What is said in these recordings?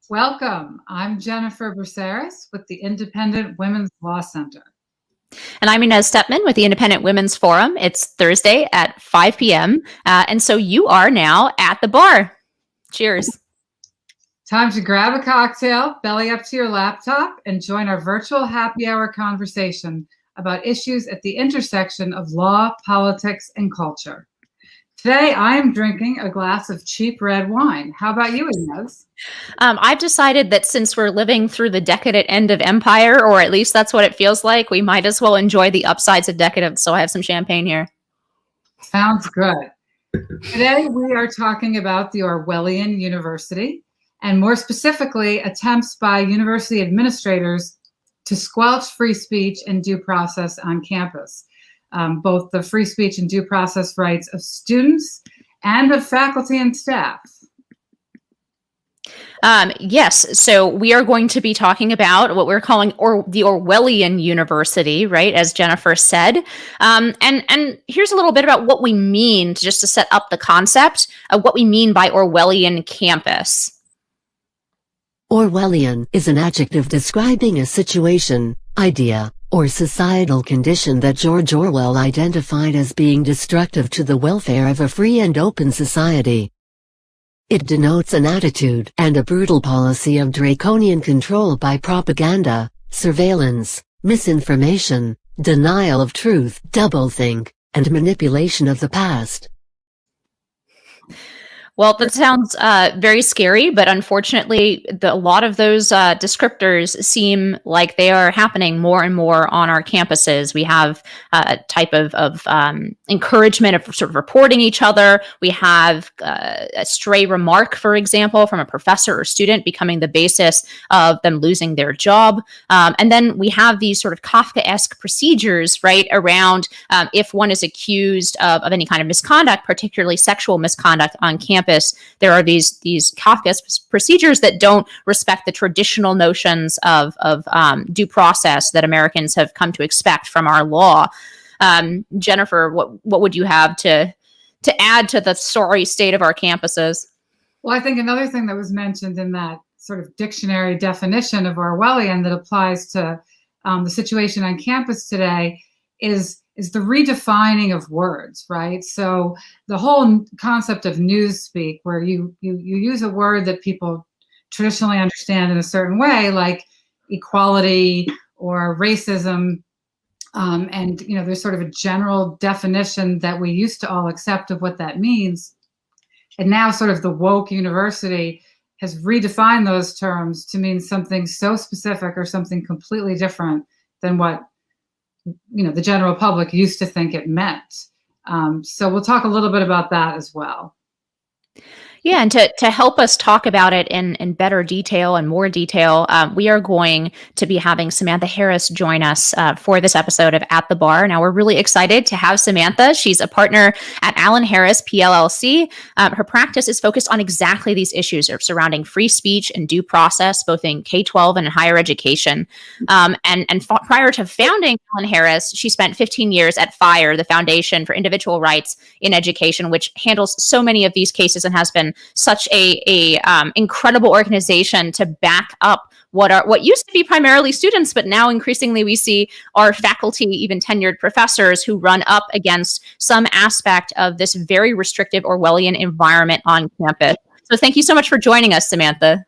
Welcome. I'm Jennifer Braceras with the Independent Women's Law Center. And I'm Inez Stepman with the Independent Women's Forum. It's Thursday at 5 p.m. And so you are now at the bar. Cheers. Time to grab a cocktail, belly up to your laptop, and join our virtual happy hour conversation about issues at the intersection of law, politics, and culture. Today, I am drinking a glass of cheap red wine. How about you, Inez? I've decided that since we're living through the decadent end of empire, or at least that's what it feels like, we might as well enjoy the upsides of decadence. So I have some champagne here. Sounds good. Today, we are talking about the Orwellian University, and more specifically, attempts by university administrators to squelch free speech and due process on campus. Both the free speech and due process rights of students and of faculty and staff. Yes, so we are going to be talking about what we're calling the Orwellian University, right, as Jennifer said. And here's a little bit about what we mean, just to set up the concept of what we mean by Orwellian campus. Orwellian is an adjective describing a situation, idea, or societal condition that George Orwell identified as being destructive to the welfare of a free and open society. It denotes an attitude and a brutal policy of draconian control by propaganda, surveillance, misinformation, denial of truth, doublethink, and manipulation of the past. Well, that sounds very scary, but unfortunately, a lot of those descriptors seem like they are happening more and more on our campuses. We have a type of encouragement of sort of reporting each other. We have a stray remark, for example, from a professor or student becoming the basis of them losing their job. And then we have these sort of Kafkaesque procedures, right, around if one is accused of any kind of misconduct, particularly sexual misconduct on campus. There are these Kafkaesque procedures that don't respect the traditional notions of due process that Americans have come to expect from our law. Jennifer, what would you have to add to the sorry state of our campuses? Well, I think another thing that was mentioned in that sort of dictionary definition of Orwellian that applies to the situation on campus today is the redefining of words, right? So the whole concept of newspeak, where you use a word that people traditionally understand in a certain way, like equality or racism, and there's sort of a general definition that we used to all accept of what that means. And now sort of the woke university has redefined those terms to mean something so specific or something completely different than what the general public used to think it meant. So we'll talk a little bit about that as well. Yeah, and to help us talk about it in better detail and more detail, we are going to be having Samantha Harris join us for this episode of At the Bar. Now, we're really excited to have Samantha. She's a partner at Allen Harris, PLLC. Her practice is focused on exactly these issues surrounding free speech and due process, both in K-12 and in higher education. Prior to founding Allen Harris, she spent 15 years at FIRE, the Foundation for Individual Rights in Education, which handles so many of these cases and has been such a incredible organization to back up what used to be primarily students, but now increasingly we see our faculty, even tenured professors, who run up against some aspect of this very restrictive Orwellian environment on campus. So thank you so much for joining us, Samantha.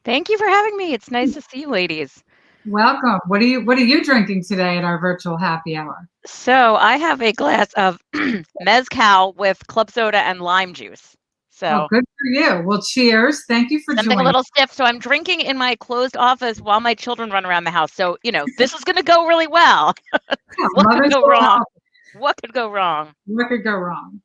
Thank you for having me. It's nice to see you, ladies. Welcome. What are you drinking today at our virtual happy hour? So I have a glass of mezcal with club soda and lime juice. So good for you. Well, cheers. Thank you for something joining. a little stiff. So I'm drinking in my closed office while my children run around the house. So, this is going to go really well. What could go wrong? What could go wrong? What could go wrong?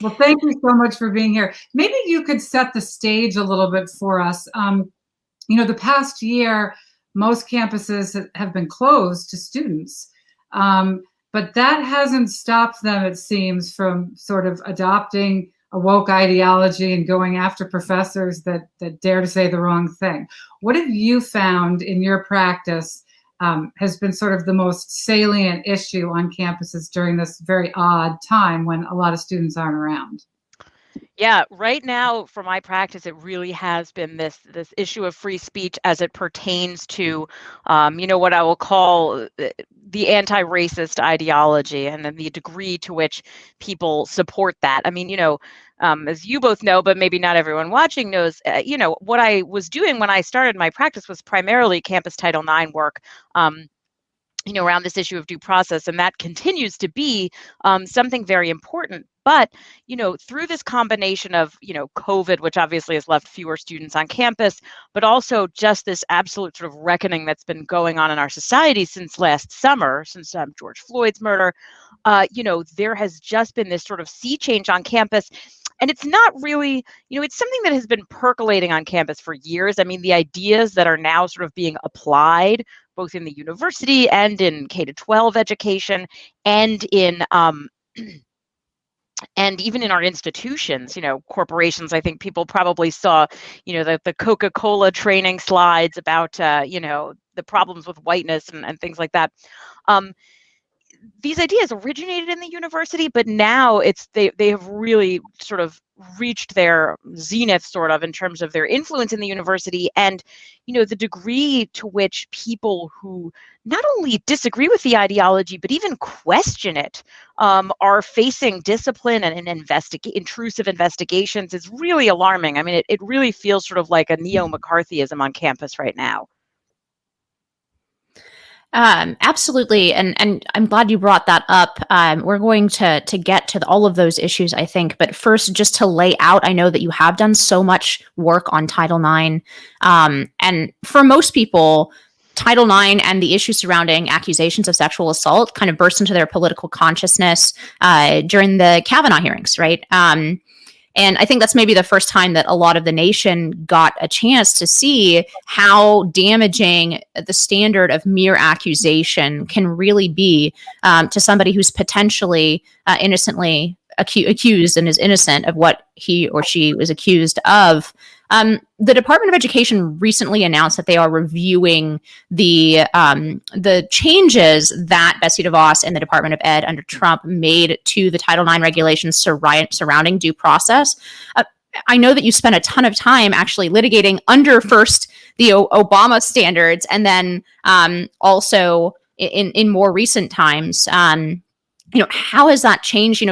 Well, thank you so much for being here. Maybe you could set the stage a little bit for us. The past year, most campuses have been closed to students. But that hasn't stopped them, it seems, from sort of adopting a woke ideology and going after professors that dare to say the wrong thing. What have you found in your practice has been sort of the most salient issue on campuses during this very odd time when a lot of students aren't around? Yeah, right now for my practice, it really has been this issue of free speech as it pertains to, what I will call the anti-racist ideology, and then the degree to which people support that. I mean, as you both know, but maybe not everyone watching knows, what I was doing when I started my practice was primarily campus Title IX work. Around this issue of due process, and that continues to be something very important. But through this combination of COVID, which obviously has left fewer students on campus, but also just this absolute sort of reckoning that's been going on in our society since last summer, since George Floyd's murder, there has just been this sort of sea change on campus. And it's not really, it's something that has been percolating on campus for years. I mean, the ideas that are now sort of being applied both in the university and in K-12 education, and in and even in our institutions, corporations. I think people probably saw, the Coca-Cola training slides about, the problems with whiteness and things like that. These ideas originated in the university, but now they have really sort of reached their zenith, sort of, in terms of their influence in the university. And the degree to which people who not only disagree with the ideology but even question it are facing discipline and intrusive investigations is really alarming. I mean, it really feels sort of like a neo-McCarthyism on campus right now. Absolutely, and I'm glad you brought that up. We're going to get to all of those issues, I think. But first, just to lay out, I know that you have done so much work on Title IX, and for most people, Title IX and the issues surrounding accusations of sexual assault kind of burst into their political consciousness during the Kavanaugh hearings, right? And I think that's maybe the first time that a lot of the nation got a chance to see how damaging the standard of mere accusation can really be to somebody who's potentially innocently accused and is innocent of what he or she was accused of. The Department of Education recently announced that they are reviewing the changes that Betsy DeVos and the Department of Ed under Trump made to the Title IX regulations surrounding due process. I know that you spent a ton of time actually litigating under first the Obama standards, and then also in more recent times. How has that changed?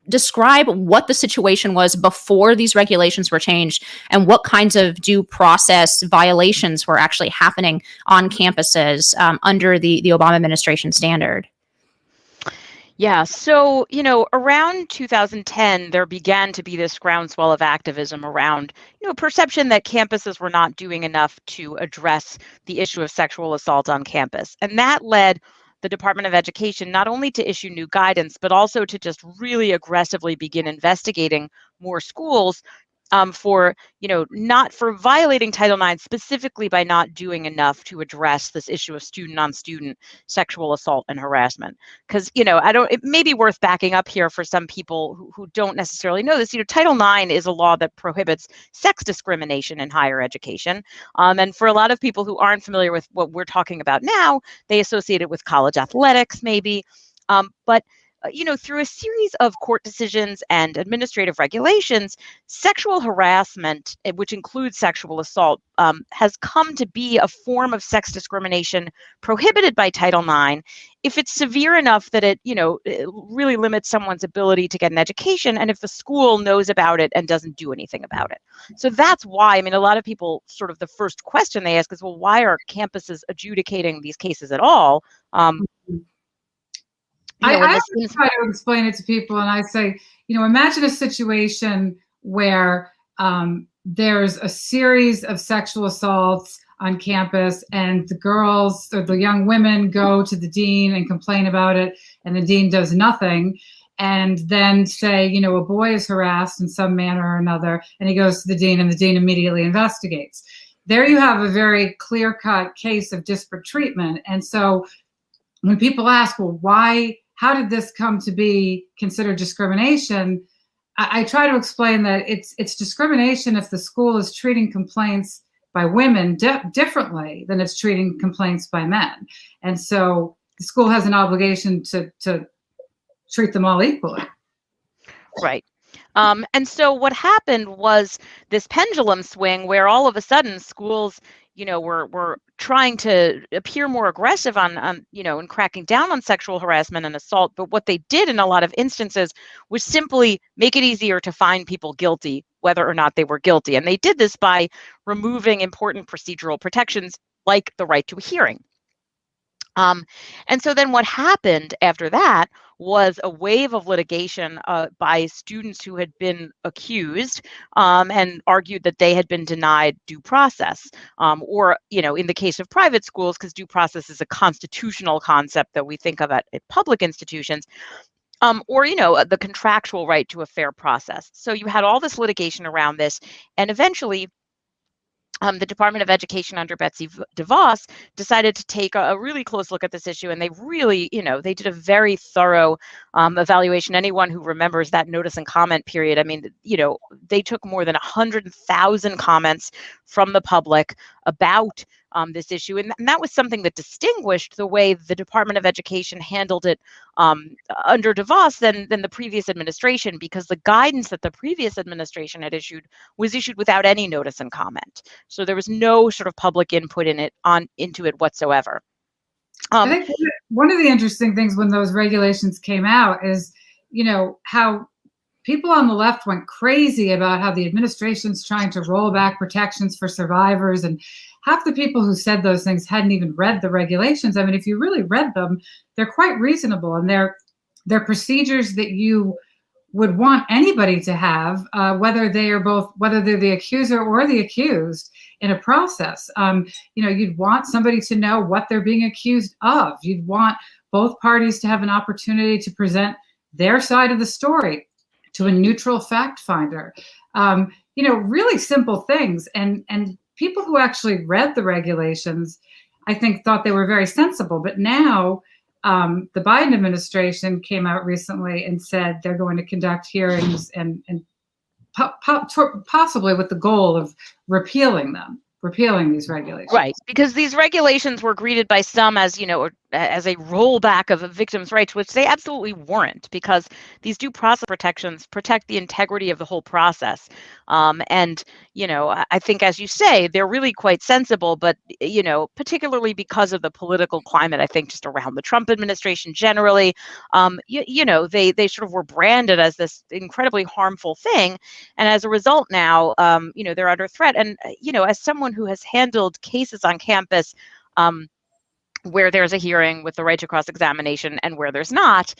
Describe what the situation was before these regulations were changed and what kinds of due process violations were actually happening on campuses under the Obama administration standard. Yeah, so, around 2010, there began to be this groundswell of activism around, perception that campuses were not doing enough to address the issue of sexual assault on campus. And that led the Department of Education not only to issue new guidance, but also to just really aggressively begin investigating more schools for violating Title IX, specifically by not doing enough to address this issue of student-on-student sexual assault and harassment. Because, it may be worth backing up here for some people who don't necessarily know this. Title IX is a law that prohibits sex discrimination in higher education. And for a lot of people who aren't familiar with what we're talking about now, they associate it with college athletics, maybe. But through a series of court decisions and administrative regulations, sexual harassment, which includes sexual assault, has come to be a form of sex discrimination prohibited by Title IX if it's severe enough that it really limits someone's ability to get an education, and if the school knows about it and doesn't do anything about it. So that's why, a lot of people, sort of the first question they ask is, well, why are campuses adjudicating these cases at all? I always try to explain it to people, and I say, imagine a situation where there's a series of sexual assaults on campus, and the girls or the young women go to the dean and complain about it, and the dean does nothing, and then say, a boy is harassed in some manner or another, and he goes to the dean, and the dean immediately investigates. There you have a very clear-cut case of disparate treatment. And so when people ask, well, how did this come to be considered discrimination? I try to explain that it's discrimination if the school is treating complaints by women differently than it's treating complaints by men. And so the school has an obligation to treat them all equally. Right. And so what happened was this pendulum swing where all of a sudden schools, were trying to appear more aggressive on and cracking down on sexual harassment and assault. But what they did in a lot of instances was simply make it easier to find people guilty, whether or not they were guilty. And they did this by removing important procedural protections like the right to a hearing. And so then what happened after that was a wave of litigation by students who had been accused and argued that they had been denied due process. Or, in the case of private schools, because due process is a constitutional concept that we think of at public institutions, or, the contractual right to a fair process. So you had all this litigation around this, and eventually the Department of Education under Betsy DeVos decided to take a really close look at this issue, and they really, they did a very thorough evaluation. Anyone who remembers that notice and comment period, I mean, they took more than 100,000 comments from the public about this issue, and that was something that distinguished the way the Department of Education handled it under DeVos than the previous administration, because the guidance that the previous administration had issued was issued without any notice and comment. So there was no sort of public input into it whatsoever. I think one of the interesting things when those regulations came out is, how people on the left went crazy about how the administration's trying to roll back protections for survivors, and half the people who said those things hadn't even read the regulations. I mean, if you really read them, they're quite reasonable, and they're procedures that you would want anybody to have, whether they're the accuser or the accused in a process. You'd want somebody to know what they're being accused of. You'd want both parties to have an opportunity to present their side of the story to a neutral fact finder. Really simple things. And people who actually read the regulations, I think, thought they were very sensible. But now the Biden administration came out recently and said they're going to conduct hearings and possibly with the goal of repealing these regulations. Right, because these regulations were greeted by some as, as a rollback of a victim's rights, which they absolutely weren't, because these due process protections protect the integrity of the whole process. And, I think, as you say, they're really quite sensible, but, particularly because of the political climate, I think just around the Trump administration generally, they sort of were branded as this incredibly harmful thing. And as a result now, they're under threat. And, as someone who has handled cases on campus, where there's a hearing with the right to cross-examination and where there's not,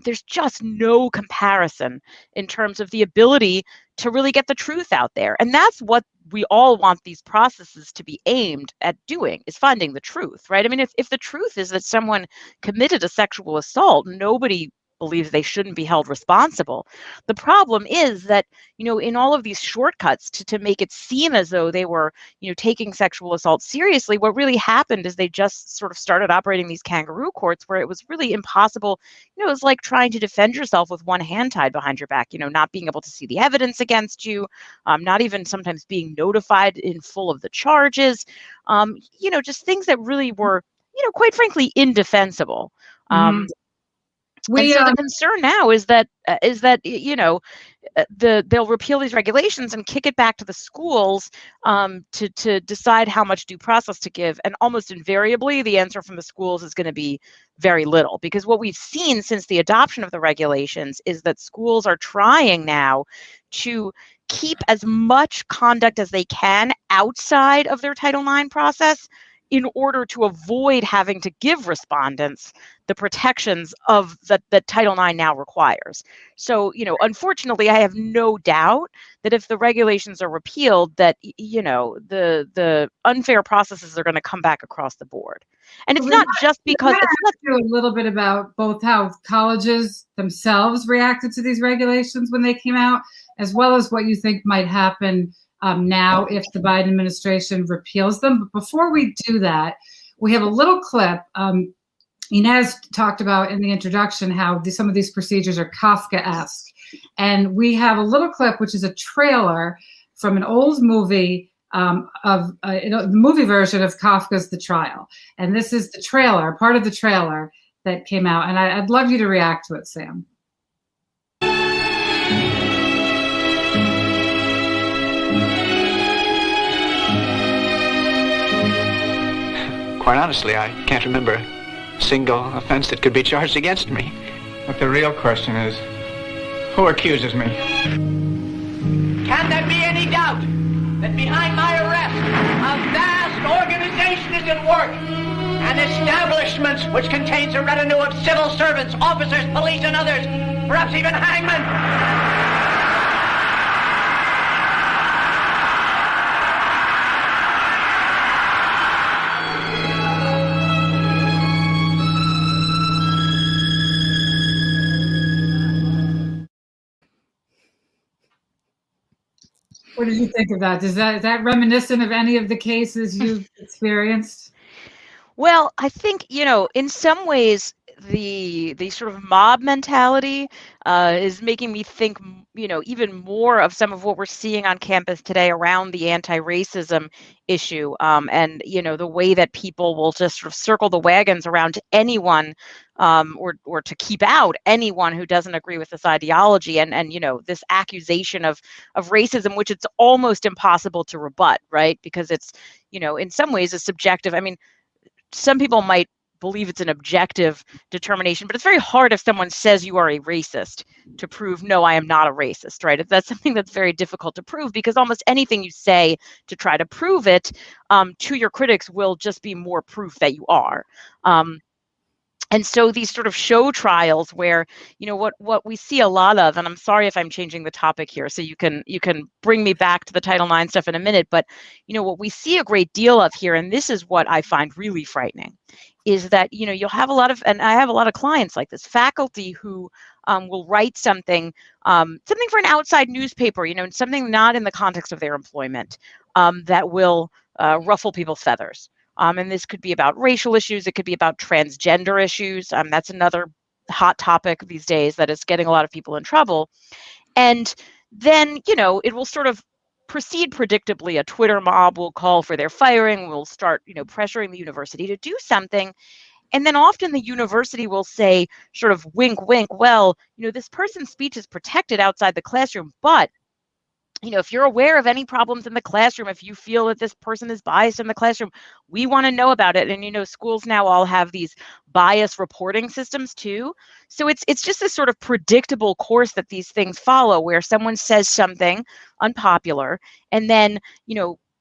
there's just no comparison in terms of the ability to really get the truth out there. And that's what we all want these processes to be aimed at doing, is finding the truth, right? I mean, if the truth is that someone committed a sexual assault, nobody believes they shouldn't be held responsible. The problem is that, in all of these shortcuts to make it seem as though they were, taking sexual assault seriously, what really happened is they just sort of started operating these kangaroo courts where it was really impossible. It was like trying to defend yourself with one hand tied behind your back, not being able to see the evidence against you, not even sometimes being notified in full of the charges, just things that really were, quite frankly, indefensible. The concern now is that they'll repeal these regulations and kick it back to the schools to decide how much due process to give. And almost invariably, the answer from the schools is going to be very little, because what we've seen since the adoption of the regulations is that schools are trying now to keep as much conduct as they can outside of their Title IX process in order to avoid having to give respondents the protections of that Title IX now requires. So, unfortunately, I have no doubt that if the regulations are repealed, that, the unfair processes are going to come back across the board. And it's not just because it's a little bit about both how colleges themselves reacted to these regulations when they came out, as well as what you think might happen now if the Biden administration repeals them. But before we do that, we have a little clip. Inez talked about in the introduction how some of these procedures are Kafkaesque. And we have a little clip, which is a trailer from an old movie the movie version of Kafka's The Trial. And this is the trailer, part of the trailer that came out. And I'd love you to react to it, Sam. Quite honestly, I can't remember a single offense that could be charged against me. But the real question is, who accuses me? Can there be any doubt that behind my arrest, a vast organization is at work? An establishment which contains a retinue of civil servants, officers, police, and others, perhaps even hangmen. What did you think of that? Is that reminiscent of any of the cases you've experienced? Well, I think, in some ways, the sort of mob mentality is making me think, even more of some of what we're seeing on campus today around the anti-racism issue, and the way that people will just sort of circle the wagons around anyone, or to keep out anyone who doesn't agree with this ideology, and this accusation of racism, which it's almost impossible to rebut, right? Because it's in some ways a subjective. I mean, some people might believe it's an objective determination, but it's very hard if someone says you are a racist to prove, no, I am not a racist, right? That's something that's very difficult to prove, because almost anything you say to try to prove it to your critics will just be more proof that you are. And so these sort of show trials where, what we see a lot of, and I'm sorry if I'm changing the topic here, so you can bring me back to the Title IX stuff in a minute, but what we see a great deal of here, and this is what I find really frightening, is that you'll have a lot of, and I have a lot of clients like this, faculty who will write something for an outside newspaper, something not in the context of their employment, that will ruffle people's feathers. And this could be about racial issues. It could be about transgender issues. That's another hot topic these days that is getting a lot of people in trouble. And then, it will sort of proceed predictably. A Twitter mob will call for their firing. Will start, pressuring the university to do something. And then often the university will say, sort of wink, wink, well, this person's speech is protected outside the classroom, but if you're aware of any problems in the classroom, if you feel that this person is biased in the classroom, we want to know about it. And, schools now all have these bias reporting systems too. So it's just this sort of predictable course that these things follow, where someone says something unpopular, and then,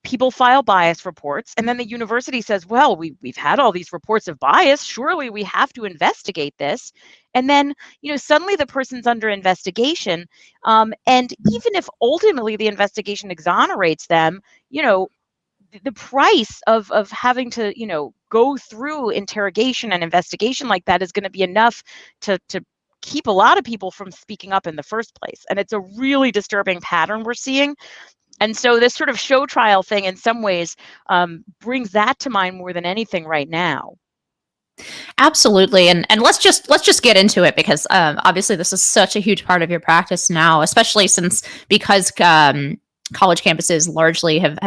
people file bias reports, and then the university says, well, we've had all these reports of bias, surely we have to investigate this. And then, suddenly the person's under investigation. And even if ultimately the investigation exonerates them, the price of having to, go through interrogation and investigation like that is going to be enough to keep a lot of people from speaking up in the first place. And it's a really disturbing pattern we're seeing. And so this sort of show trial thing in some ways brings that to mind more than anything right now. Absolutely. And let's just get into it, because obviously this is such a huge part of your practice now, especially because college campuses largely have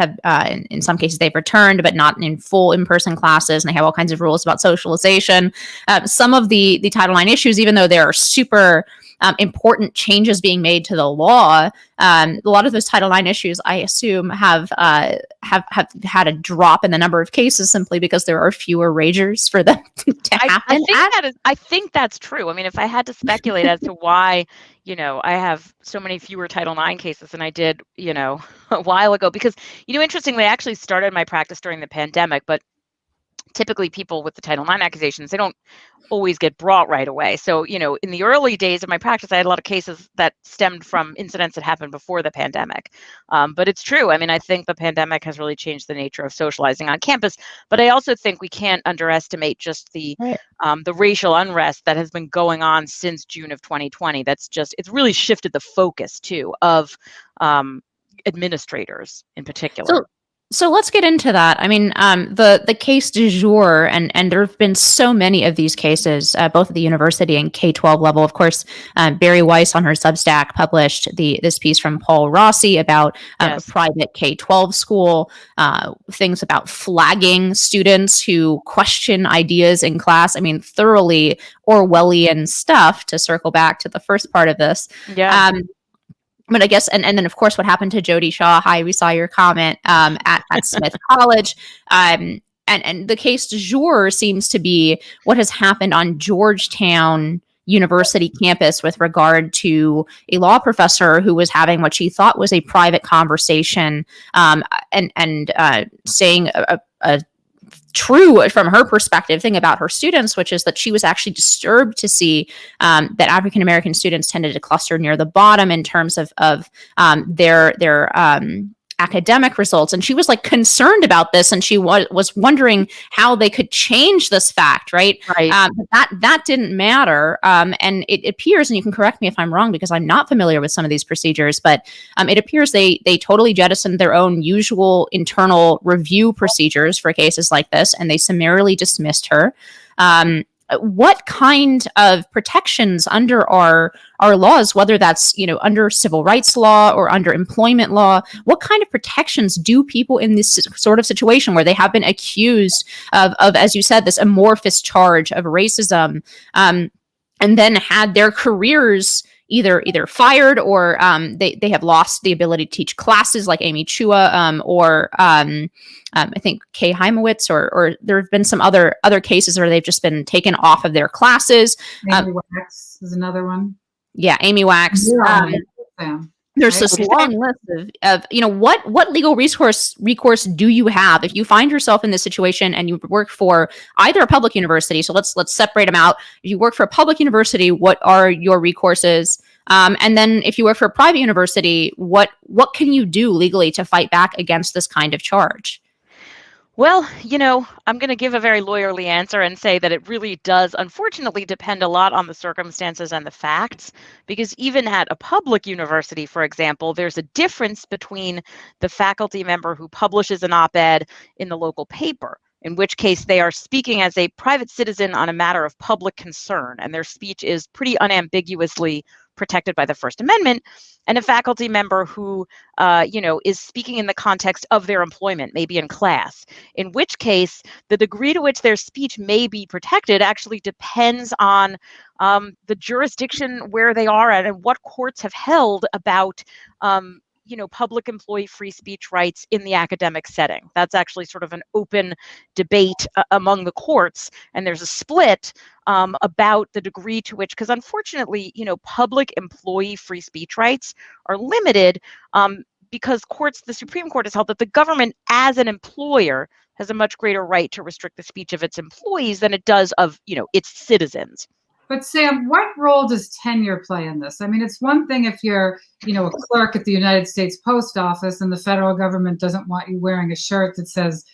in some cases they've returned, but not in full in-person classes, and they have all kinds of rules about socialization. Some of the Title IX issues, even though there are super important changes being made to the law, a lot of those Title IX issues, I assume, have had a drop in the number of cases simply because there are fewer ragers for them to happen. I think that's true. I mean, if I had to speculate as to why, I have so many fewer Title IX cases than I did, a while ago, because, interestingly, I actually started my practice during the pandemic, but typically people with the Title IX accusations, they don't always get brought right away. So, in the early days of my practice, I had a lot of cases that stemmed from incidents that happened before the pandemic. But it's true. I mean, I think the pandemic has really changed the nature of socializing on campus. But I also think we can't underestimate just the racial unrest that has been going on since June of 2020. It's really shifted the focus too of administrators in particular. So let's get into that. I mean, the case du jour, and there have been so many of these cases, both at the university and K-12 level. Of course, Barry Weiss on her Substack published this piece from Paul Rossi about a private K-12 school, things about flagging students who question ideas in class. I mean, thoroughly Orwellian stuff, to circle back to the first part of this. Yeah. But I guess, and then of course, what happened to Jody Shaw? Hi, we saw your comment at Smith College. I and the case du jour seems to be what has happened on Georgetown University campus with regard to a law professor who was having what she thought was a private conversation, and saying a true, from her perspective, thing about her students, which is that she was actually disturbed to see that African American students tended to cluster near the bottom in terms of their academic results. And she was like concerned about this, and she was wondering how they could change this fact, right? Right. But that didn't matter. And it appears, and you can correct me if I'm wrong because I'm not familiar with some of these procedures, but it appears they totally jettisoned their own usual internal review procedures for cases like this, and they summarily dismissed her. What kind of protections under our laws, whether that's, under civil rights law or under employment law, what kind of protections do people in this sort of situation where they have been accused of as you said, this amorphous charge of racism, and then had their careers either fired or they have lost the ability to teach classes, like Amy Chua, or I think Kay Heimowitz, or there have been some other cases where they've just been taken off of their classes. Amy Wax is another one. Yeah, Amy Wax. There's this long list of what legal recourse do you have if you find yourself in this situation and you work for either a public university? So let's separate them out. If you work for a public university, what are your recourses? And then if you work for a private university, what can you do legally to fight back against this kind of charge? Well, I'm going to give a very lawyerly answer and say that it really does, unfortunately, depend a lot on the circumstances and the facts, because even at a public university, for example, there's a difference between the faculty member who publishes an op-ed in the local paper, in which case they are speaking as a private citizen on a matter of public concern, and their speech is pretty unambiguously protected by the First Amendment, and a faculty member who, is speaking in the context of their employment, maybe in class, in which case the degree to which their speech may be protected actually depends on the jurisdiction where they are at and what courts have held about public employee free speech rights in the academic setting. That's actually sort of an open debate among the courts, and there's a split about the degree to which, because unfortunately, public employee free speech rights are limited because the Supreme Court has held that the government as an employer has a much greater right to restrict the speech of its employees than it does of, its citizens. But Sam, what role does tenure play in this? I mean, it's one thing if you're, a clerk at the United States Post Office and the federal government doesn't want you wearing a shirt that says,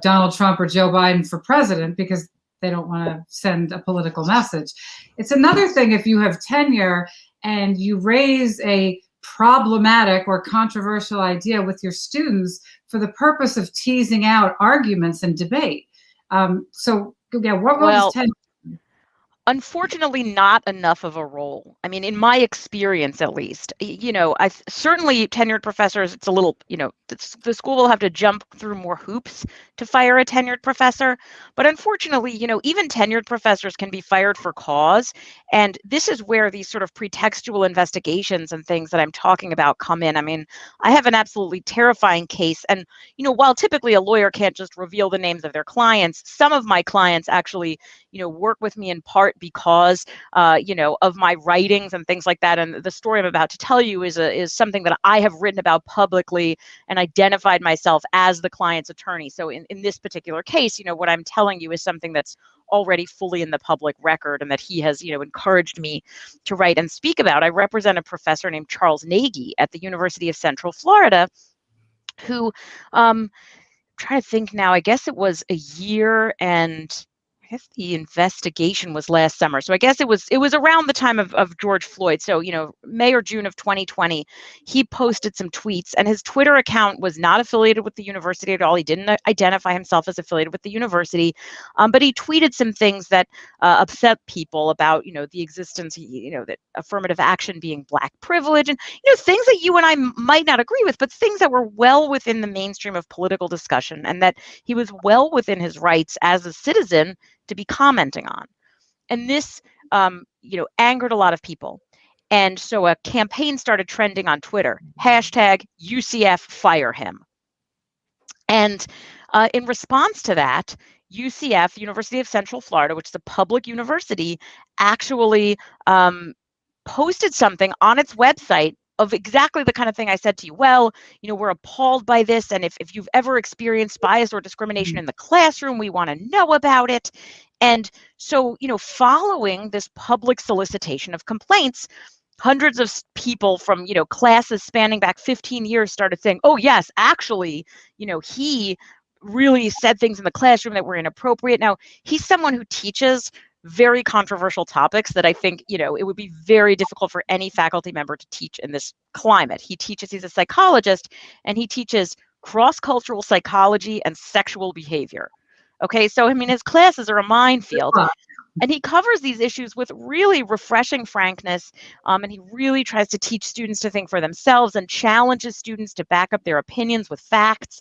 Donald Trump or Joe Biden for president because they don't want to send a political message. It's another thing if you have tenure and you raise a problematic or controversial idea with your students for the purpose of teasing out arguments and debate. What role does tenure? Unfortunately, not enough of a role. I mean, in my experience, at least, I certainly tenured professors, it's a little, the school will have to jump through more hoops to fire a tenured professor. But unfortunately, even tenured professors can be fired for cause. And this is where these sort of pretextual investigations and things that I'm talking about come in. I mean, I have an absolutely terrifying case. And, while typically a lawyer can't just reveal the names of their clients, some of my clients actually, work with me in part because, of my writings and things like that. And the story I'm about to tell you is something that I have written about publicly and identified myself as the client's attorney. So in this particular case, what I'm telling you is something that's already fully in the public record and that he has, encouraged me to write and speak about. I represent a professor named Charles Nagy at the University of Central Florida, who, I'm trying to think now, I guess it was a year and I guess the investigation was last summer. So I guess it was around the time of George Floyd. So, May or June of 2020, he posted some tweets and his Twitter account was not affiliated with the university at all. He didn't identify himself as affiliated with the university, but he tweeted some things that upset people about, the existence, that affirmative action being Black privilege and, things that you and I might not agree with, but things that were well within the mainstream of political discussion and that he was well within his rights as a citizen to be commenting on. And this, angered a lot of people. And so a campaign started trending on Twitter, #UCF fire him. And In response to that, UCF, University of Central Florida, which is a public university, actually posted something on its website of exactly the kind of thing I said to you. Well, we're appalled by this. And if you've ever experienced bias or discrimination in the classroom, we want to know about it. And so, following this public solicitation of complaints, hundreds of people from, classes spanning back 15 years started saying, oh, yes, actually, he really said things in the classroom that were inappropriate. Now, he's someone who teaches very controversial topics that I think, it would be very difficult for any faculty member to teach in this climate. He's a psychologist, and he teaches cross-cultural psychology and sexual behavior. Okay, so his classes are a minefield. And he covers these issues with really refreshing frankness, and he really tries to teach students to think for themselves and challenges students to back up their opinions with facts.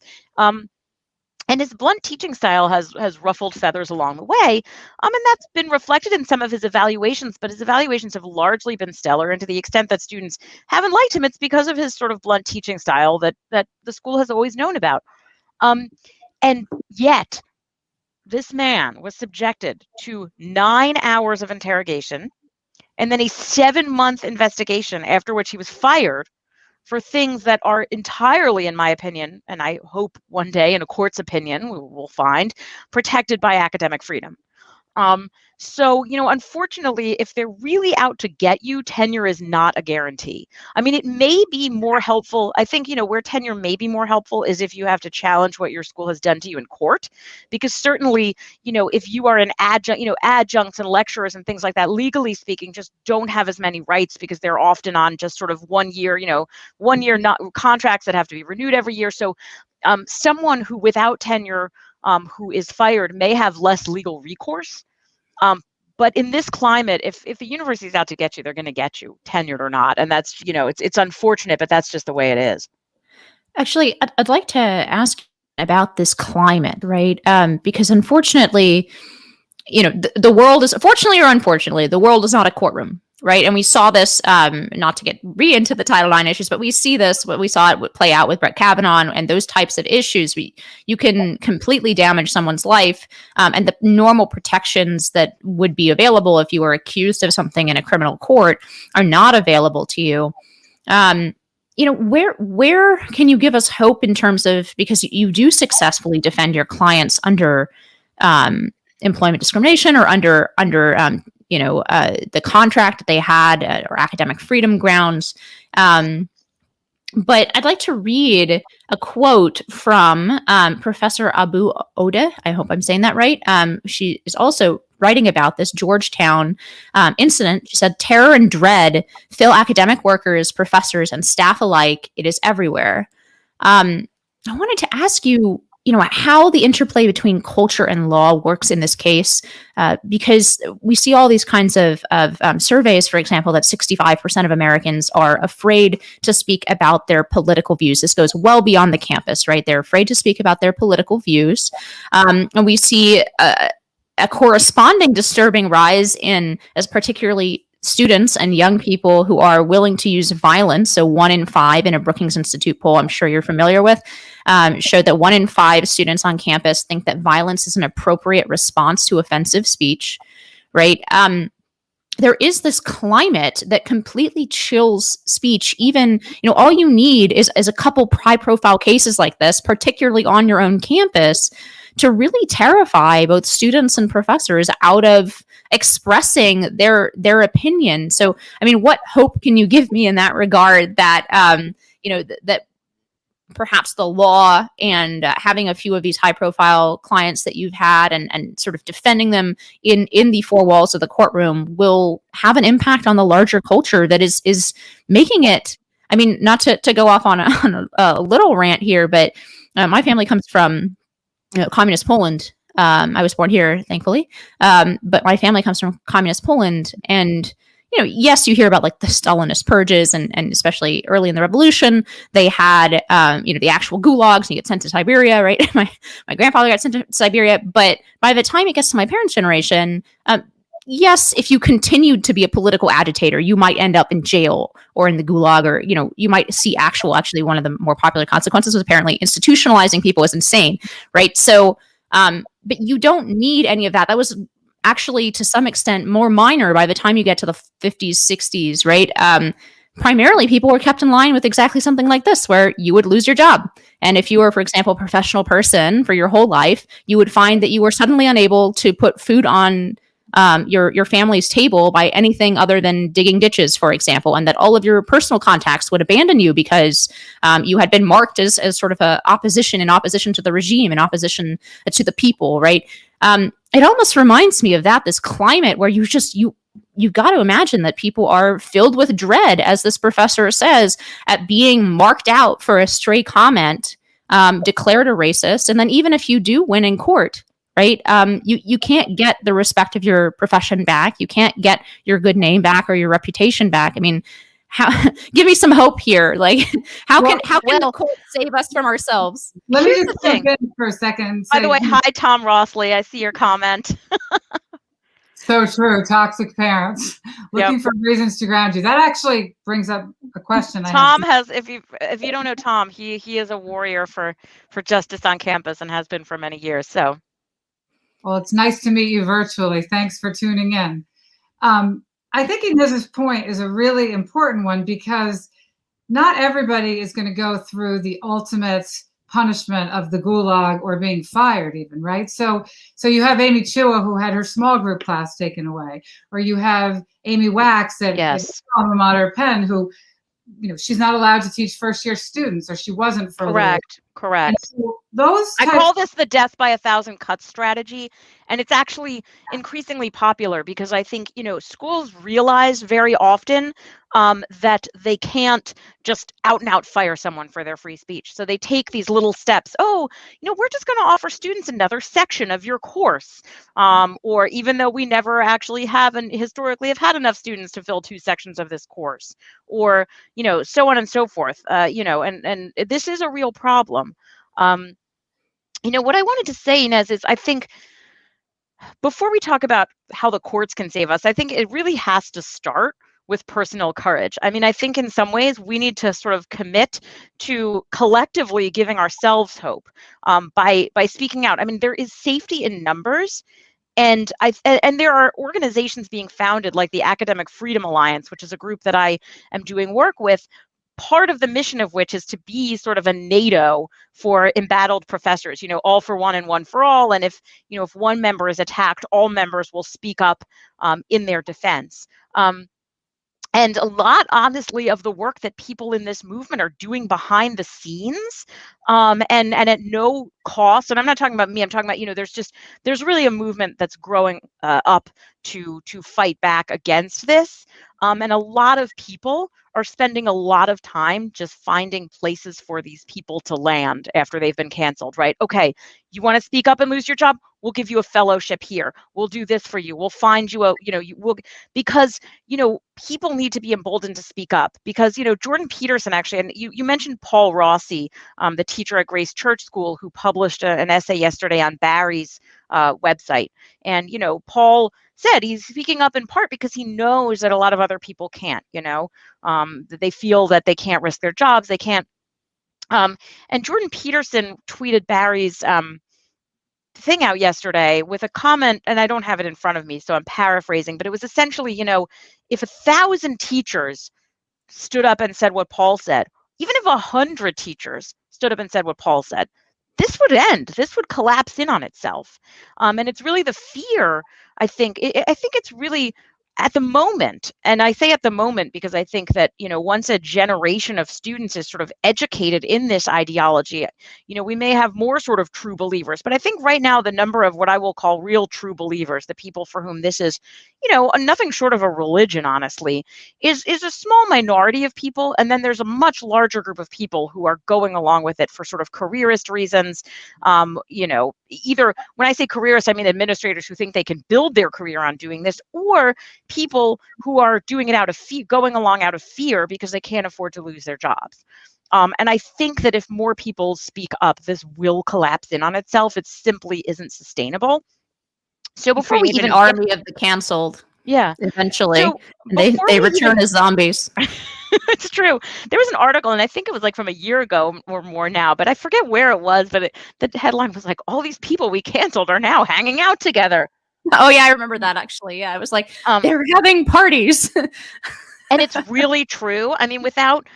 And his blunt teaching style has ruffled feathers along the way, and that's been reflected in some of his evaluations, but his evaluations have largely been stellar, and to the extent that students haven't liked him, it's because of his sort of blunt teaching style that the school has always known about. And yet, this man was subjected to 9 hours of interrogation and then a 7-month investigation, after which he was fired for things that are entirely, in my opinion, and I hope one day in a court's opinion, we will find, protected by academic freedom. So, unfortunately, if they're really out to get you, tenure is not a guarantee. It may be more helpful. I think, where tenure may be more helpful is if you have to challenge what your school has done to you in court, because certainly, if you are an adjunct, adjuncts and lecturers and things like that, legally speaking, just don't have as many rights because they're often on just sort of 1 year, 1 year not contracts that have to be renewed every year. So someone who without tenure, who is fired may have less legal recourse. But in this climate, if the university is out to get you, they're going to get you, tenured or not. And that's, it's unfortunate, but that's just the way it is. Actually, I'd like to ask about this climate, right? Because unfortunately, the world is, fortunately or unfortunately, the world is not a courtroom, right? And we saw this, not to get into the Title IX issues, but we saw it play out with Brett Kavanaugh and those types of issues. You can completely damage someone's life, and the normal protections that would be available if you were accused of something in a criminal court are not available to you. Where can you give us hope in terms of, because you do successfully defend your clients under employment discrimination or under the contract that they had or academic freedom grounds. But I'd like to read a quote from Professor Abu Ode. I hope I'm saying that right. She is also writing about this Georgetown incident. She said, "Terror and dread fill academic workers, professors, and staff alike. It is everywhere." I wanted to ask you, how the interplay between culture and law works in this case, because we see all these kinds of surveys, for example, that 65% of Americans are afraid to speak about their political views. This goes well beyond the campus, right? They're afraid to speak about their political views. And we see a corresponding disturbing rise as particularly students and young people who are willing to use violence. So 1 in 5 in a Brookings Institute poll, I'm sure you're familiar with, showed that 1 in 5 students on campus think that violence is an appropriate response to offensive speech, right? There is this climate that completely chills speech. Even, all you need is a couple high-profile cases like this, particularly on your own campus, to really terrify both students and professors out of expressing their opinion. So, what hope can you give me in that regard that, that perhaps the law and having a few of these high profile clients that you've had and sort of defending them in the four walls of the courtroom will have an impact on the larger culture that is making it, not to go off on a little rant here, but my family comes from communist Poland. I was born here, thankfully. But my family comes from communist Poland. And, yes, you hear about like the Stalinist purges and especially early in the revolution, they had, the actual gulags and you get sent to Siberia, right? My grandfather got sent to Siberia. But by the time it gets to my parents' generation, yes, if you continued to be a political agitator, you might end up in jail or in the gulag, or, you might see actually one of the more popular consequences was apparently institutionalizing people is insane, right? So, but you don't need any of that. That was actually to some extent more minor by the time you get to the 50s, 60s, right? Primarily people were kept in line with exactly something like this, where you would lose your job. And if you were, for example, a professional person for your whole life, you would find that you were suddenly unable to put food on your family's table by anything other than digging ditches, for example, and that all of your personal contacts would abandon you because you had been marked as sort of in opposition to the regime, in opposition to the people, right? It almost reminds me of this climate where you got to imagine that people are filled with dread, as this professor says, at being marked out for a stray comment, declared a racist, and then even if you do win in court, right? You can't get the respect of your profession back. You can't get your good name back or your reputation back. I mean, give me some hope here. Like, how can the court save us from ourselves? Let me just jump in for a second. By the way, hi, Tom Rossley. I see your comment. So true. Toxic parents looking for reasons to ground you. That actually brings up a question. Tom has, if you don't know Tom, he is a warrior for justice on campus and has been for many years. So, well, it's nice to meet you virtually. Thanks for tuning in. I think Inez's point is a really important one, because not everybody is going to go through the ultimate punishment of the gulag or being fired even, right? So you have Amy Chua, who had her small group class taken away, or you have Amy Wax at alma mater Penn, who, she's not allowed to teach first-year students, or she wasn't for Correct. So I call this the death by 1,000 cuts strategy, and it's actually increasingly popular because I think schools realize very often that they can't just out and out fire someone for their free speech. So they take these little steps. Oh, we're just going to offer students another section of your course, or even though we never actually have and historically have had enough students to fill 2 sections of this course, or so on and so forth. And this is a real problem. What I wanted to say, Inez, is I think before we talk about how the courts can save us, I think it really has to start with personal courage. I mean, I think in some ways we need to sort of commit to collectively giving ourselves hope by speaking out. I mean, there is safety in numbers. And there are organizations being founded like the Academic Freedom Alliance, which is a group that I am doing work with, part of the mission of which is to be sort of a NATO for embattled professors, all for one and one for all. And if one member is attacked, all members will speak up in their defense. And a lot, honestly, of the work that people in this movement are doing behind the scenes, and at no cost. And I'm not talking about me. I'm talking about, there's really a movement that's growing up to fight back against this. And a lot of people are spending a lot of time just finding places for these people to land after they've been canceled, right? Okay, you want to speak up and lose your job? We'll give you a fellowship here. We'll do this for you. We'll find you because people need to be emboldened to speak up, because, Jordan Peterson actually, and you mentioned Paul Rossi, the teacher at Grace Church School, who published an essay yesterday on Barry's website. And, Paul said he's speaking up in part because he knows that a lot of other people can't, that they feel that they can't risk their jobs. They can't. And Jordan Peterson tweeted Barry's thing out yesterday with a comment, and I don't have it in front of me, so I'm paraphrasing, but it was essentially, if 1,000 teachers stood up and said what Paul said, even if 100 teachers stood up and said what Paul said, this would end. This would collapse in on itself. And it's really the fear, I think. I think it's really at the moment, and I say at the moment because I think that, once a generation of students is sort of educated in this ideology, we may have more sort of true believers. But I think right now the number of what I will call real true believers, the people for whom this is, nothing short of a religion, honestly, is a small minority of people. And then there's a much larger group of people who are going along with it for sort of careerist reasons. Either when I say careerists, I mean administrators who think they can build their career on doing this, or people who are doing it out of going along out of fear because they can't afford to lose their jobs. And I think that if more people speak up, this will collapse in on itself. It simply isn't sustainable. So before we Create even an army of the canceled, yeah. eventually, So and they before we return even as zombies. It's true. There was an article, and I think it was like from a year ago or more now, but I forget where it was. But the headline was like, "All these people we canceled are now hanging out together." Oh yeah, I remember that actually. Yeah, it was like Um, they're having parties. and it's really true. I mean, without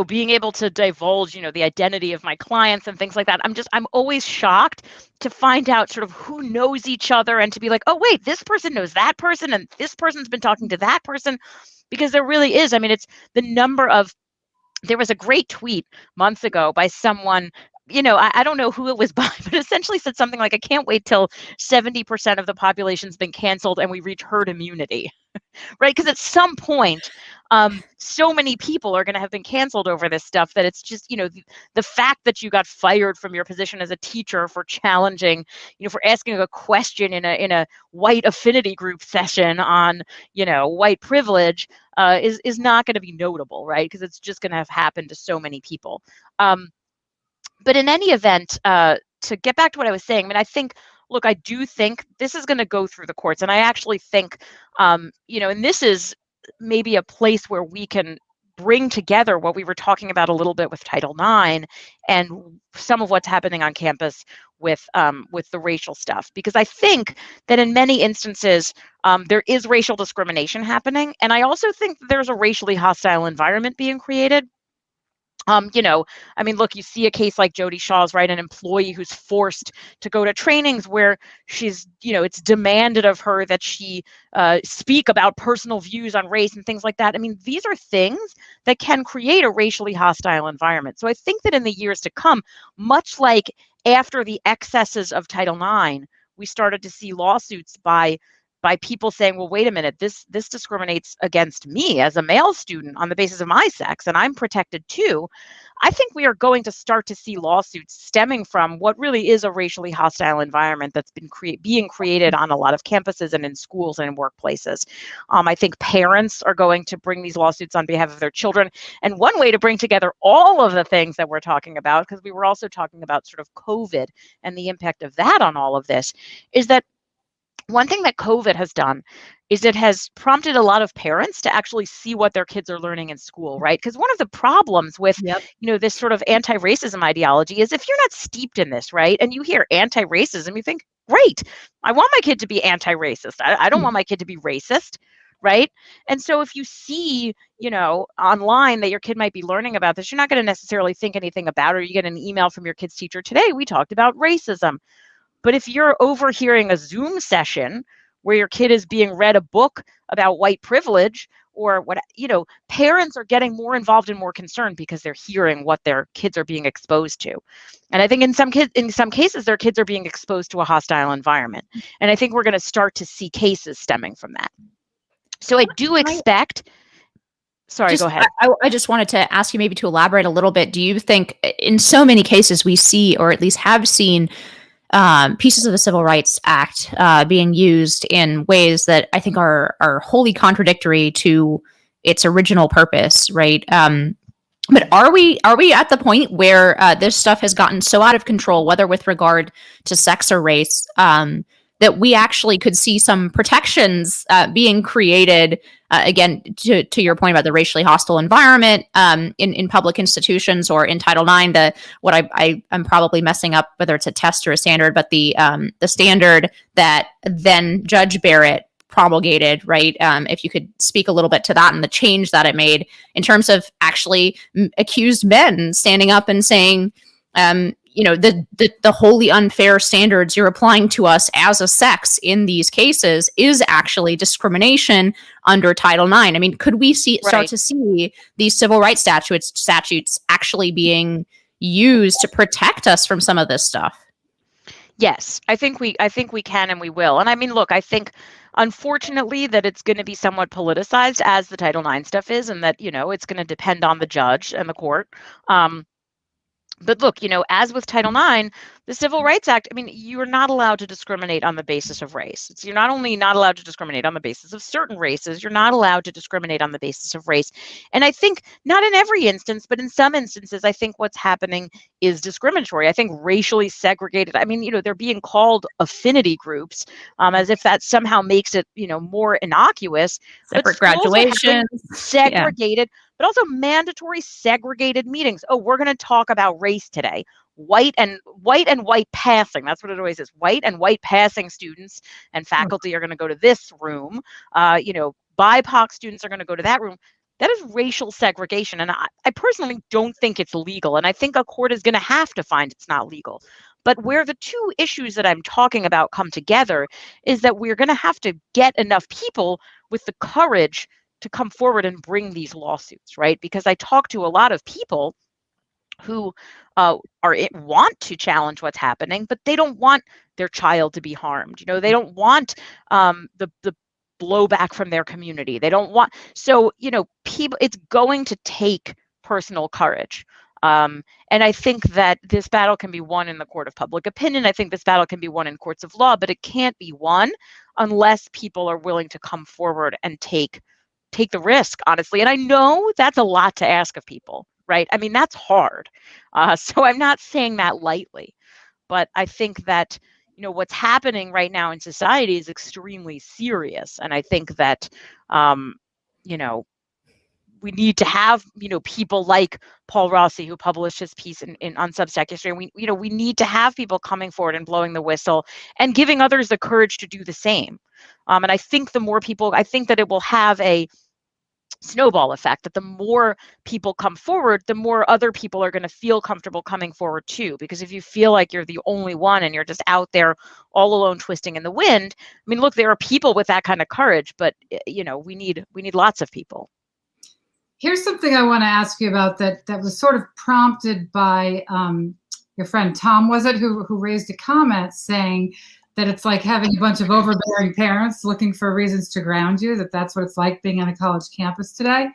being able to divulge the identity of my clients and things like that, I'm always shocked to find out sort of who knows each other, and to be like, oh wait, this person knows that person, and this person's been talking to that person, because there really is. I mean, it's the number of there was a great tweet months ago by someone, I don't know who it was by, but essentially said something like, I can't wait till 70% of the population's been canceled and we reach herd immunity, right? Because at some point, so many people are going to have been canceled over this stuff that it's just, the fact that you got fired from your position as a teacher for challenging, for asking a question in a white affinity group session on, white privilege, is not going to be notable, right? Because it's just going to have happened to so many people. But in any event, to get back to what I was saying, I mean, I do think this is going to go through the courts. And I actually think, and this is maybe a place where we can bring together what we were talking about a little bit with Title IX and some of what's happening on campus with the racial stuff. Because I think that in many instances, there is racial discrimination happening. And I also think there's a racially hostile environment being created. I mean, look, you see a case like Jody Shaw's, right? An employee who's forced to go to trainings where she's, it's demanded of her that she speak about personal views on race and things like that. I mean, these are things that can create a racially hostile environment. So I think that in the years to come, much like after the excesses of Title IX, we started to see lawsuits by people saying, well, wait a minute, this discriminates against me as a male student on the basis of my sex, and I'm protected too. I think we are going to start to see lawsuits stemming from what really is a racially hostile environment that's been being created on a lot of campuses and in schools and in workplaces. I think parents are going to bring these lawsuits on behalf of their children. And one way to bring together all of the things that we're talking about, because we were also talking about sort of COVID and the impact of that on all of this, is that one thing that COVID has done is it has prompted a lot of parents to actually see what their kids are learning in school, right? Because one of the problems with, this sort of anti-racism ideology is if you're not steeped in this, right? And you hear anti-racism, you think, great, I want my kid to be anti-racist. I don't want my kid to be racist, right? And so if you see, online that your kid might be learning about this, you're not going to necessarily think anything about it. Or you get an email from your kid's teacher, today we talked about racism. But if you're overhearing a Zoom session where your kid is being read a book about white privilege, or what, parents are getting more involved and more concerned because they're hearing what their kids are being exposed to. And I think in some cases, their kids are being exposed to a hostile environment. And I think we're going to start to see cases stemming from that. So I do expect. Sorry, go ahead. I just wanted to ask you maybe to elaborate a little bit. Do you think in so many cases we see, or at least have seen, pieces of the Civil Rights Act being used in ways that I think are wholly contradictory to its original purpose, right? But are we at the point where this stuff has gotten so out of control, whether with regard to sex or race, that we actually could see some protections being created, again, to your point about the racially hostile environment in public institutions or in Title IX, what I'm probably messing up, whether it's a test or a standard, but the standard that then Judge Barrett promulgated, right? If you could speak a little bit to that and the change that it made in terms of actually accused men standing up and saying, the wholly unfair standards you're applying to us as a sex in these cases is actually discrimination under Title IX. I mean, could we start to see these civil rights statutes actually being used to protect us from some of this stuff? Yes, I think we can, and we will. And I mean, look, I think unfortunately that it's going to be somewhat politicized, as the Title IX stuff is, and that, it's going to depend on the judge and the court. But look, as with Title IX, the Civil Rights Act, I mean, you are not allowed to discriminate on the basis of race. You're not only not allowed to discriminate on the basis of certain races, you're not allowed to discriminate on the basis of race. And I think not in every instance, but in some instances, I think what's happening is discriminatory. I think racially segregated, I mean, they're being called affinity groups, as if that somehow makes it, more innocuous. Separate but schools are having graduations. segregated, but also mandatory segregated meetings. Oh, we're going to talk about race today. White and white passing. That's what it always is. White and white passing students and faculty are going to go to this room. BIPOC students are going to go to that room. That is racial segregation. And I personally don't think it's legal. And I think a court is going to have to find it's not legal. But where the two issues that I'm talking about come together is that we're going to have to get enough people with the courage to come forward and bring these lawsuits, right? Because I talk to a lot of people who want to challenge what's happening, but they don't want their child to be harmed. They don't want the blowback from their community. They don't want, so, people, it's going to take personal courage. And I think that this battle can be won in the court of public opinion. I think this battle can be won in courts of law, but it can't be won unless people are willing to come forward and take the risk, honestly. And I know that's a lot to ask of people, right? I mean, that's hard. So I'm not saying that lightly, but I think that, what's happening right now in society is extremely serious. And I think that, we need to have, people like Paul Rossi, who published his piece on Substack yesterday. And we need to have people coming forward and blowing the whistle and giving others the courage to do the same. And I think the more people, I think that it will have a snowball effect, that the more people come forward, the more other people are going to feel comfortable coming forward too. Because if you feel like you're the only one and you're just out there all alone twisting in the wind, I mean, look, there are people with that kind of courage, but we need lots of people. Here's something I want to ask you about that was sort of prompted by your friend Tom, was it, who raised a comment saying that it's like having a bunch of overbearing parents looking for reasons to ground you, that's what it's like being on a college campus today.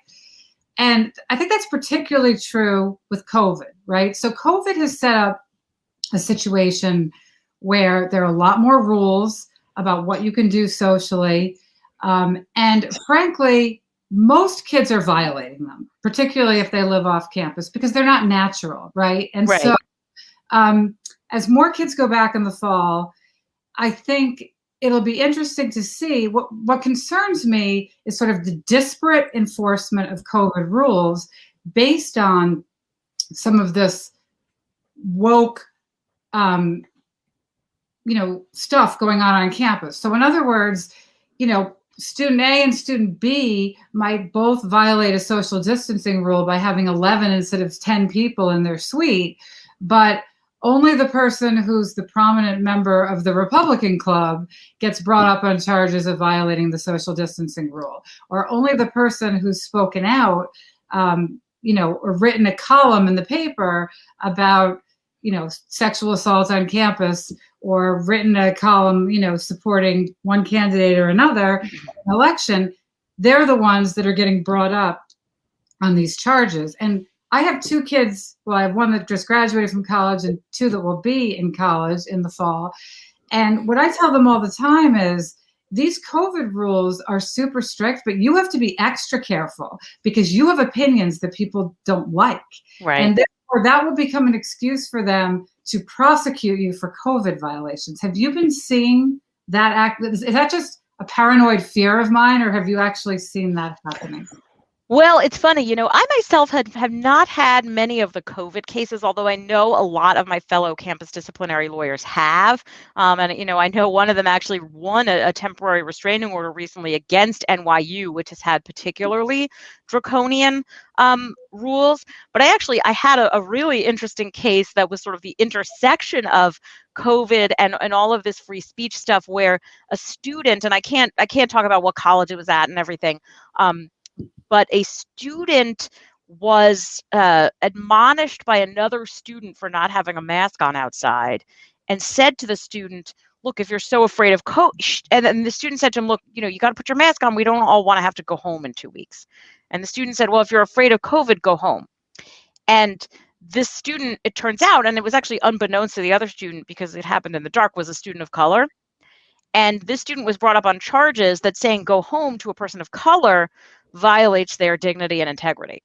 And I think that's particularly true with COVID, right? So COVID has set up a situation where there are a lot more rules about what you can do socially. And frankly, most kids are violating them, particularly if they live off campus, because they're not natural, right? And right. So as more kids go back in the fall, I think it'll be interesting to see. What concerns me is sort of the disparate enforcement of COVID rules based on some of this woke, stuff going on campus. So in other words, student A and student B might both violate a social distancing rule by having 11 instead of 10 people in their suite, but only the person who's the prominent member of the Republican club gets brought up on charges of violating the social distancing rule, or only the person who's spoken out, or written a column in the paper about, sexual assault on campus, or written a column, supporting one candidate or another in an election. They're the ones that are getting brought up on these charges. And I have two kids. Well, I have one that just graduated from college and two that will be in college in the fall. And what I tell them all the time is these COVID rules are super strict, but you have to be extra careful because you have opinions that people don't like. Right. And therefore that will become an excuse for them to prosecute you for COVID violations. Have you been seeing that act? Is that just a paranoid fear of mine, or have you actually seen that happening? Well, it's funny, I myself have not had many of the COVID cases, although I know a lot of my fellow campus disciplinary lawyers have. And, I know one of them actually won a temporary restraining order recently against NYU, which has had particularly draconian rules. But I had a really interesting case that was sort of the intersection of COVID and all of this free speech stuff, where a student, and I can't talk about what college it was at and everything, but a student was admonished by another student for not having a mask on outside, and said to the student, look, if you're so afraid of COVID, and then the student said to him, look, you got to put your mask on. We don't all want to have to go home in 2 weeks. And the student said, well, if you're afraid of COVID, go home. And this student, it turns out, and it was actually unbeknownst to the other student because it happened in the dark, was a student of color. And this student was brought up on charges that saying go home to a person of color violates their dignity and integrity.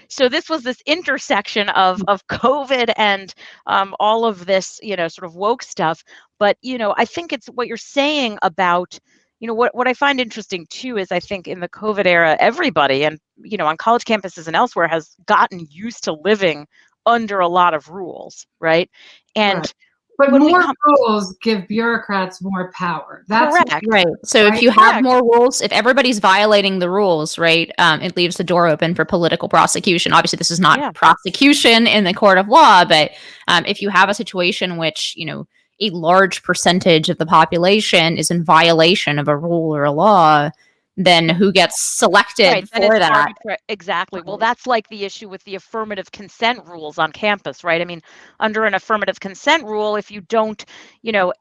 So this was this intersection of COVID and all of this, sort of woke stuff. But, I think it's what you're saying about, what I find interesting too is I think in the COVID era, everybody and, on college campuses and elsewhere has gotten used to living under a lot of rules, right? And right. But more rules give bureaucrats more power. That's correct. Right. So if you have more rules, if everybody's violating the rules, right, it leaves the door open for political prosecution. Obviously, this is not prosecution in the court of law, but if you have a situation in which, a large percentage of the population is in violation of a rule or a law, then who gets selected for that? Exactly. Well, that's like the issue with the affirmative consent rules on campus, right? I mean, under an affirmative consent rule, if you don't,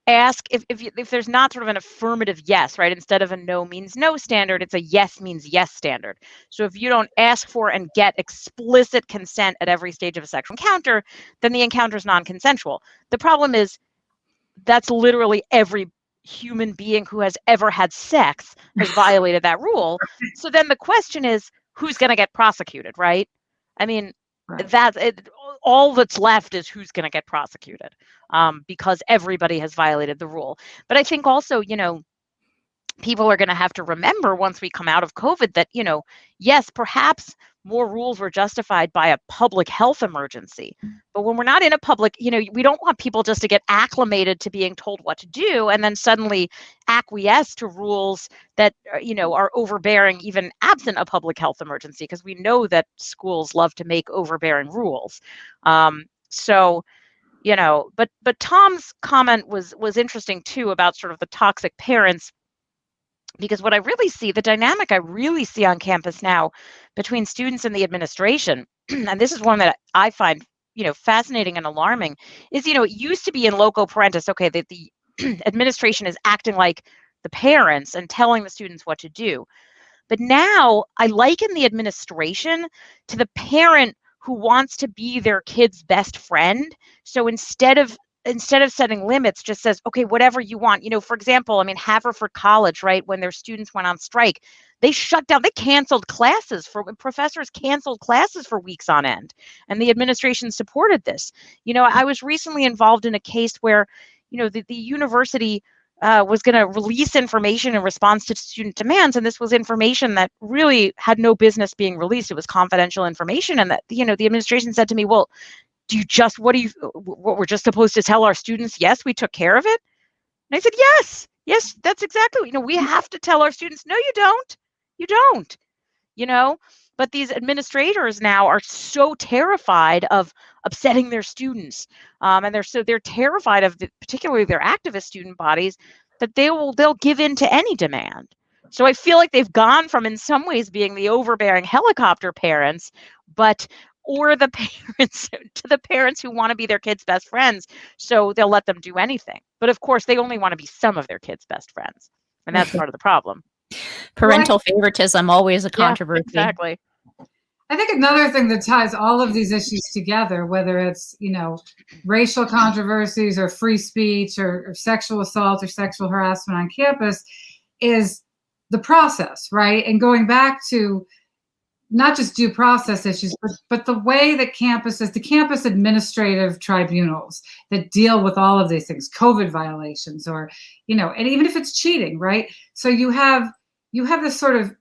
ask, if there's not sort of an affirmative yes, right? Instead of a no means no standard, it's a yes means yes standard. So if you don't ask for and get explicit consent at every stage of a sexual encounter, then the encounter is non-consensual. The problem is that's literally every human being who has ever had sex has violated that rule. So then the question is, who's going to get prosecuted, right? I mean, that's it. All that's left is who's going to get prosecuted, because everybody has violated the rule. But I think also, people are going to have to remember once we come out of COVID that, yes, perhaps more rules were justified by a public health emergency. But when we're not in a public, we don't want people just to get acclimated to being told what to do and then suddenly acquiesce to rules that, are overbearing, even absent a public health emergency, because we know that schools love to make overbearing rules. But Tom's comment was interesting too about sort of the toxic parents. Because what I really see, the dynamic I really see on campus now between students and the administration, and this is one that I find, fascinating and alarming, is, it used to be in loco parentis, okay, that the administration is acting like the parents and telling the students what to do. But now I liken the administration to the parent who wants to be their kid's best friend. So instead of setting limits, just says, okay, whatever you want. For example, Haverford College, right, when their students went on strike, they shut down, they canceled classes professors canceled classes for weeks on end. And the administration supported this. I was recently involved in a case where, the university was going to release information in response to student demands. And this was information that really had no business being released. It was confidential information. And that, the administration said to me, well, what we're just supposed to tell our students, yes, we took care of it? And I said, yes, that's exactly, we have to tell our students, no, you don't, but these administrators now are so terrified of upsetting their students. And they're terrified of particularly their activist student bodies, that they'll give in to any demand. So I feel like they've gone from, in some ways, being the overbearing helicopter parents, or the parents to the parents who want to be their kids' best friends. So they'll let them do anything. But of course, they only want to be some of their kids' best friends. And that's part of the problem. Parental favoritism, always a controversy. Exactly. I think another thing that ties all of these issues together, whether it's, racial controversies or free speech or sexual assault or sexual harassment on campus, is the process, right? And going back to not just due process issues, but the way that the campus administrative tribunals that deal with all of these things, COVID violations, or, and even if it's cheating, right? So you have this sort of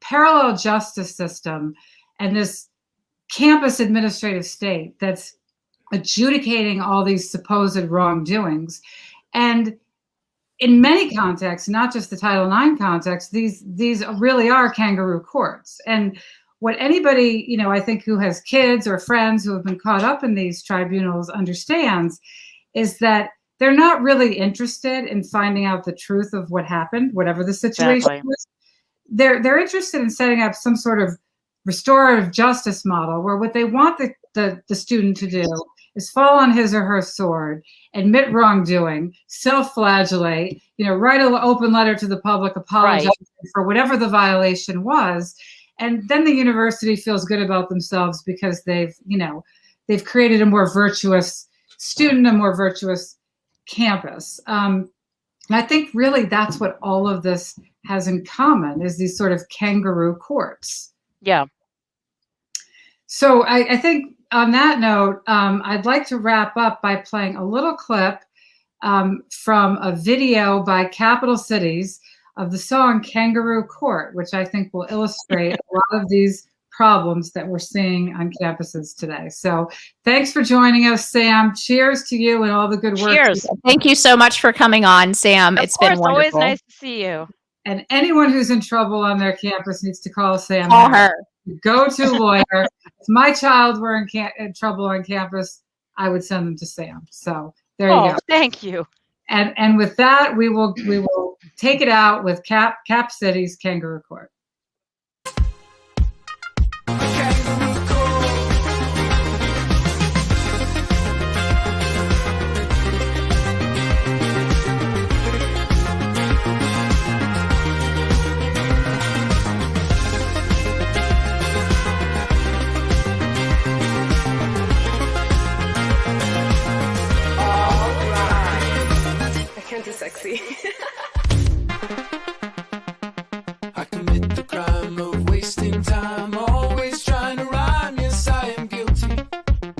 parallel justice system and this campus administrative state that's adjudicating all these supposed wrongdoings. And in many contexts, not just the Title IX context, these really are kangaroo courts. And what anybody, I think who has kids or friends who have been caught up in these tribunals understands is that they're not really interested in finding out the truth of what happened, whatever the situation was. They're interested in setting up some sort of restorative justice model where what they want the student to do is fall on his or her sword, admit wrongdoing, self-flagellate, write an open letter to the public apologizing for whatever the violation was. And then the university feels good about themselves because they've created a more virtuous student, a more virtuous campus. And I think really that's what all of this has in common, is these sort of kangaroo courts. Yeah. So I think on that note, I'd like to wrap up by playing a little clip from a video by Capital Cities of the song Kangaroo Court, which I think will illustrate a lot of these problems that we're seeing on campuses today. So thanks for joining us, Sam. Cheers to you and all the good work. Cheers. Thank you so much for coming on, Sam. It's been wonderful. Always nice to see you. And anyone who's in trouble on their campus needs to call Sam. Call her. Go-to lawyer. If my child were in trouble on campus, I would send them to Sam. So there you go. Thank you. And with that, we will take it out with Cap City's Kangaroo Court. Sexy. I commit the crime of wasting time, always trying to rhyme. Yes, I am guilty,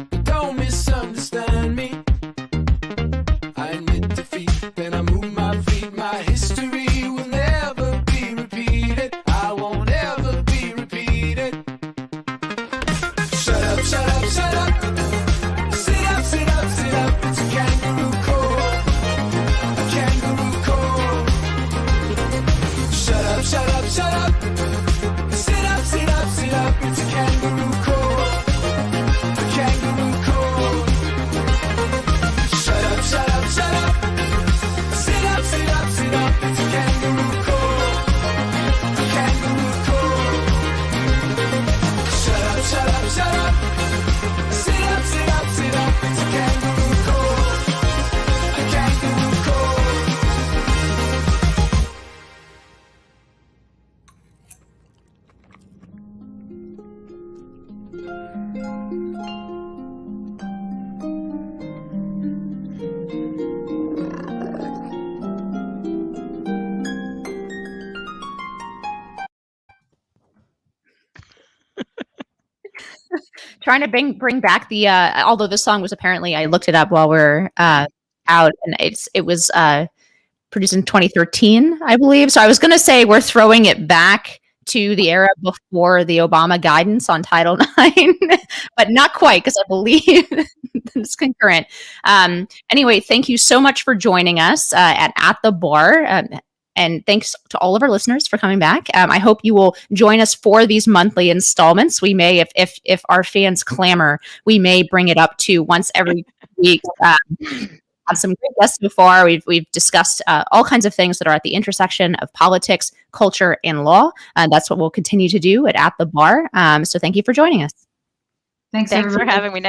but don't misunderstand me. I admit defeat, then I move my feet. My history will never be repeated. I won't ever be repeated. Shut up, shut up, shut up. Sit up, sit up, sit up. It's a kangaroo court. Shut up, shut up. Sit up, sit up, sit up. It's a kangaroo court. A kangaroo court. Shut up, shut up, shut up. Sit up, sit up, sit up. It's a kangaroo court. A kangaroo court. Shut up, shut up, shut up. Sit up, sit up, sit up. It's a kangaroo court. A kangaroo court. Trying to bring back the although this song was apparently, I looked it up while we're out, and it was produced in 2013, I believe. So I was going to say we're throwing it back to the era before the Obama guidance on Title IX, but not quite, because I believe it's concurrent. Anyway, thank you so much for joining us at the Bar. And thanks to all of our listeners for coming back. I hope you will join us for these monthly installments. We may, if our fans clamor, we may bring it up to once every week. Have some great guests so far. We've discussed all kinds of things that are at the intersection of politics, culture, and law. That's what we'll continue to do at the Bar. So thank you for joining us. Thanks for having me. Nice